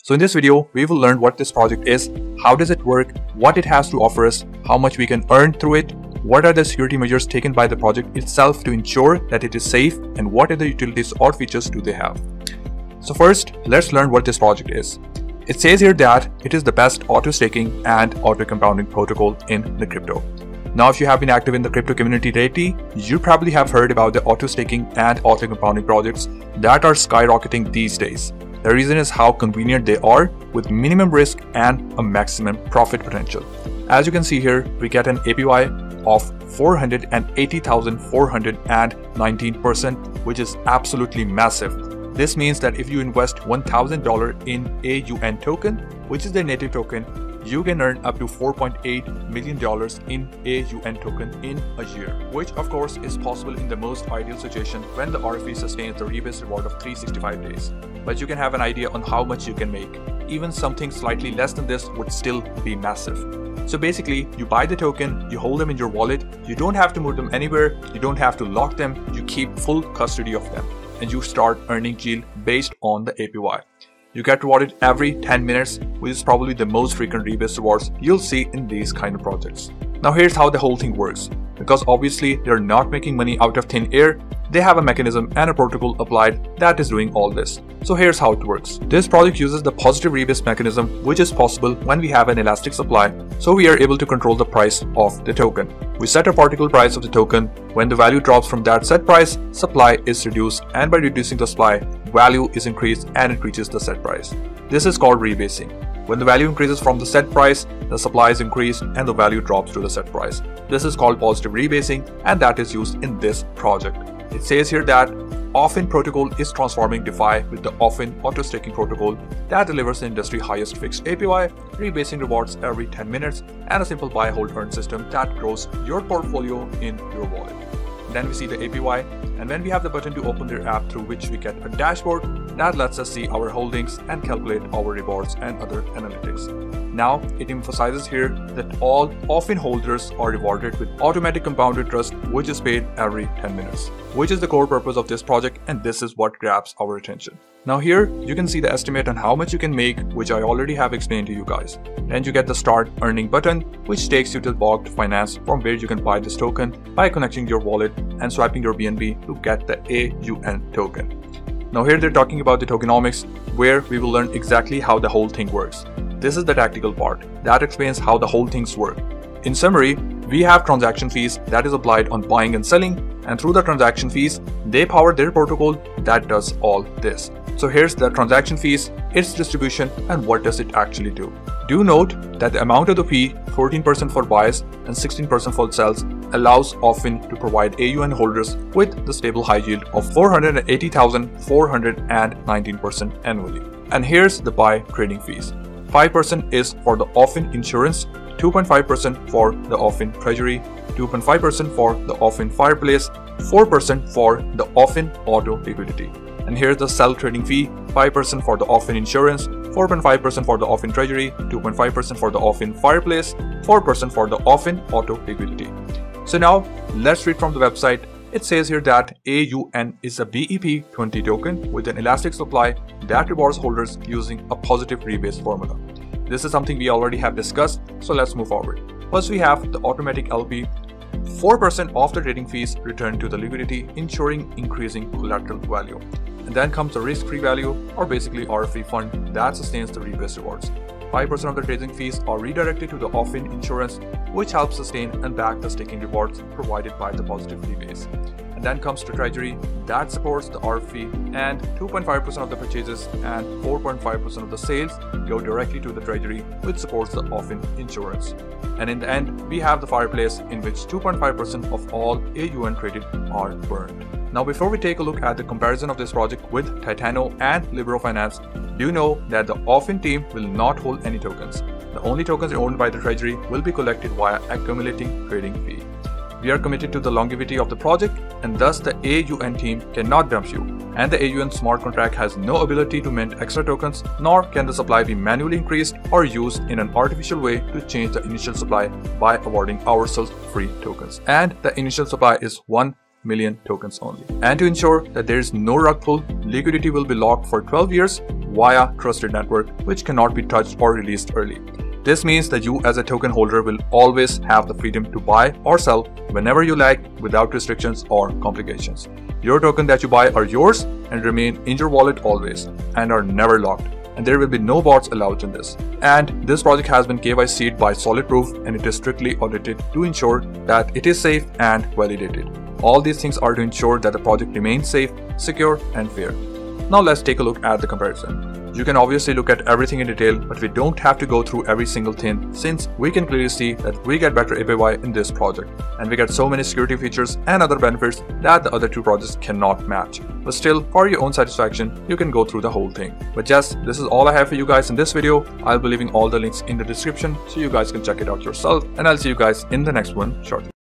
So in this video, we will learn what this project is, how does it work, what it has to offer us, how much we can earn through it, what are the security measures taken by the project itself to ensure that it is safe, and what other utilities or features do they have. So first, let's learn what this project is. It says here that it is the best auto staking and auto compounding protocol in the crypto. Now, if you have been active in the crypto community lately, you probably have heard about the auto staking and auto compounding projects that are skyrocketing these days. The reason is how convenient they are with minimum risk and a maximum profit potential. As you can see here, we get an APY of 480,419%, which is absolutely massive. This means that if you invest $1,000 in AUN token, which is their native token, you can earn up to $4.8 million in AUN token in a year, which of course is possible in the most ideal situation when the RFE sustains the rebase reward of 365 days. But you can have an idea on how much you can make. Even something slightly less than this would still be massive. So basically, you buy the token, you hold them in your wallet, you don't have to move them anywhere, you don't have to lock them, you keep full custody of them, and you start earning yield based on the APY. You get rewarded every 10 minutes, which is probably the most frequent rebase rewards you'll see in these kind of projects. Now here's how the whole thing works. Because obviously they're not making money out of thin air, they have a mechanism and a protocol applied that is doing all this. So here's how it works. This project uses the positive rebase mechanism, which is possible when we have an elastic supply, so we are able to control the price of the token. We set a particular price of the token. When the value drops from that set price, supply is reduced, and by reducing the supply, value is increased and it reaches the set price. This is called rebasing. When the value increases from the set price, the supply is increased and the value drops to the set price. This is called positive rebasing, and that is used in this project. It says here that Aufin Protocol is transforming DeFi with the Aufin auto staking protocol that delivers the industry highest fixed APY, rebasing rewards every 10 minutes, and a simple buy, hold, earn system that grows your portfolio in your wallet. Then we see the APY, and then we have the button to open their app, through which we get a dashboard that lets us see our holdings and calculate our rewards and other analytics. Now, it emphasizes here that all Aufin holders are rewarded with automatic compounded trust, which is paid every 10 minutes, which is the core purpose of this project, and this is what grabs our attention. Now here, you can see the estimate on how much you can make, which I already have explained to you guys. Then you get the start earning button, which takes you to Bog to Finance, from where you can buy this token by connecting your wallet and swiping your BNB to get the AUN token. Now here they're talking about the tokenomics, where we will learn exactly how the whole thing works. This is the tactical part that explains how the whole things work. In summary, we have transaction fees that is applied on buying and selling, and through the transaction fees, they power their protocol that does all this. So here's the transaction fees, its distribution, and what does it actually do. Do note that the amount of the fee, 14% for buys and 16% for sells, allows Aufin to provide AUN holders with the stable high yield of 480,419% annually. And here's the buy trading fees. 5% is for the Aufin insurance, 2.5% for the Aufin treasury, 2.5% for the Aufin fireplace, 4% for the Aufin auto liquidity. And here's the sell trading fee, 5% for the Aufin insurance, 4.5% for the Aufin treasury, 2.5% for the Aufin fireplace, 4% for the Aufin auto liquidity. So now let's read from the website. It says here that AUN is a BEP20 token with an elastic supply that rewards holders using a positive rebase formula. This is something we already have discussed, so let's move forward. First, we have the automatic LP. 4% of the trading fees return to the liquidity, ensuring increasing collateral value. And then comes the risk-free value, or basically RFE fund, that sustains the rebase rewards. 5% of the trading fees are redirected to the Aufin insurance, which helps sustain and back the staking rewards provided by the positive rebase. And then comes the treasury that supports the RFE, and 2.5% of the purchases and 4.5% of the sales go directly to the treasury, which supports the Aufin insurance. And in the end, we have the fireplace, in which 2.5% of all AUN traded are burned. Now, before we take a look at the comparison of this project with Titano and Libero Finance, do know that the Aufin team will not hold any tokens. The only tokens owned by the treasury will be collected via accumulating trading fee. We are committed to the longevity of the project, and thus the AUN team cannot dump you, and the AUN smart contract has no ability to mint extra tokens, nor can the supply be manually increased or used in an artificial way to change the initial supply by awarding ourselves free tokens. And the initial supply is 1 million tokens only. And to ensure that there is no rug pull, liquidity will be locked for 12 years via trusted network, which cannot be touched or released early. This means that you as a token holder will always have the freedom to buy or sell whenever you like without restrictions or complications. Your token that you buy are yours and remain in your wallet always and are never locked. And there will be no bots allowed in this. And this project has been KYC'd by Solid Proof and it is strictly audited to ensure that it is safe and validated. All these things are to ensure that the project remains safe, secure and fair. Now let's take a look at the comparison. You can obviously look at everything in detail, but we don't have to go through every single thing since we can clearly see that we get better APY in this project and we get so many security features and other benefits that the other two projects cannot match. But still, for your own satisfaction, you can go through the whole thing. But yes, this is all I have for you guys in this video. I'll be leaving all the links in the description so you guys can check it out yourself, and I'll see you guys in the next one shortly.